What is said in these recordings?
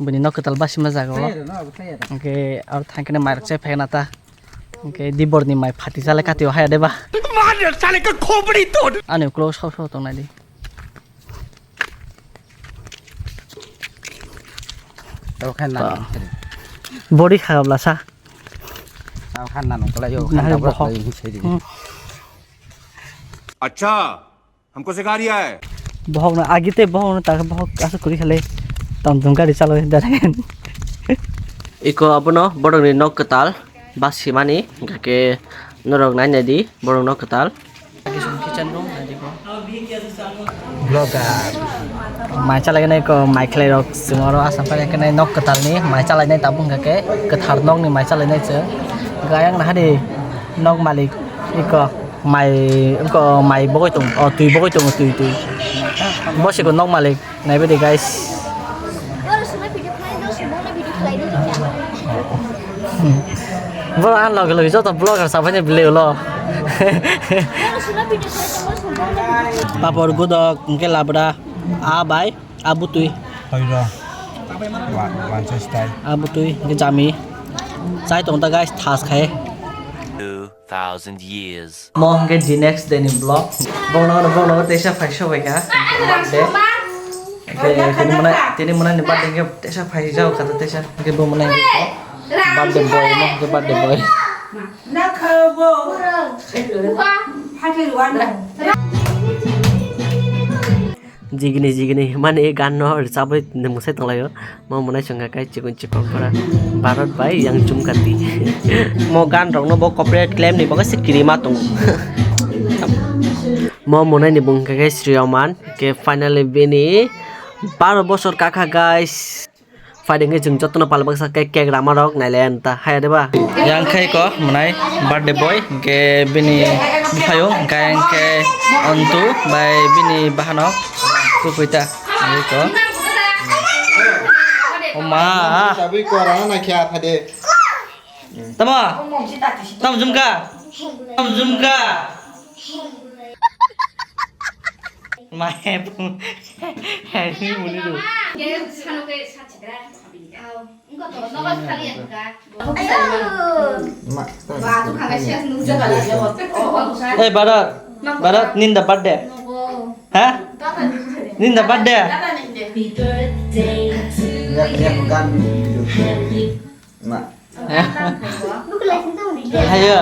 bini nok ketal basi majago oke ar thangkene mai rok chai phegna ta oke dibor ni mai phati sale katio haya deba man sale ka khobri to ani close house to nai di to khan na body khagabla sa tao khan na ko la yo khan na bro sei di अच्छा हमको सिखा रिया है बहुत ना आगे ते बहुत ना ताकि बहुत ऐसा करी खले तम तुम गाड़ी चलो इधर iko abono borong ni nok ketal basi mani ke norok nai nadi borong nok ketal kitchen room nadi ko blogger mai chala nai ko mai khlai rok simoro asam pa ke nai nok ketal ni mai chala nai tabung ke kethar nok ni mai chala nai che gayang na hadi nok malik iko mai bogoi tung tui bogoi tung tui bos ko nok malik nai be guys vlog ăn lò cái lưỡi cho tập vlog làm sao phải nhập liều lo papor godok cái labra a bai abutui hoi ro one style abutui cái jami sai tong ta guys task hai 2000 years mo cái the next day in vlog vlog nó tesa phải show vậy cả cái mana ni birthday cái tesa phải jauh kata tesa cái bo mana birthday boy mo cái birthday boy na khabo hati ruan jigini mane gan no sabai musai tanglayo mo monai songa kai chikun chikon para barat bai yang jumkati mo gan rong no bo corporate claim ni boga sikiri ma tung mo monai ni bung kai Sriyoman ke finally bini 12 bosor kakak guys fighting jeng jotno palbak sa kai kek ramarok nailen ta haya deba yang kai ko manai birthday boy ke bini bifayo kai ke ontu bai bini bahanok kupuita ini ko oma sabi ko ra na kya phade tama tam jumka mai ini muni du barat ninda birthday ha ninda birthday ya bukan mak ayo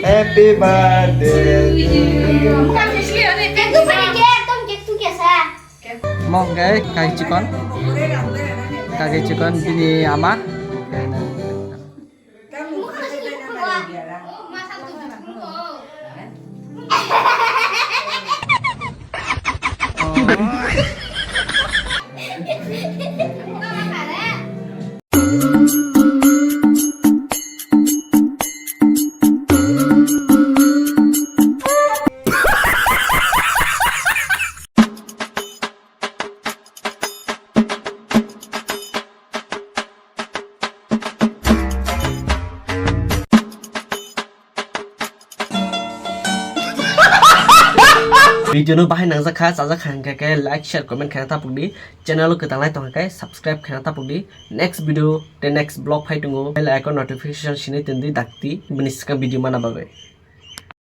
happy birthday mong cái chicken bini ama video nó bahai nang zakha sa zakhan cái like share comment khana ta pugdi channel ko tanglai tong kai subscribe khana ta pugdi next video the next blog phai tungo bell icon notification shine tendi dakti bini ska video mana babe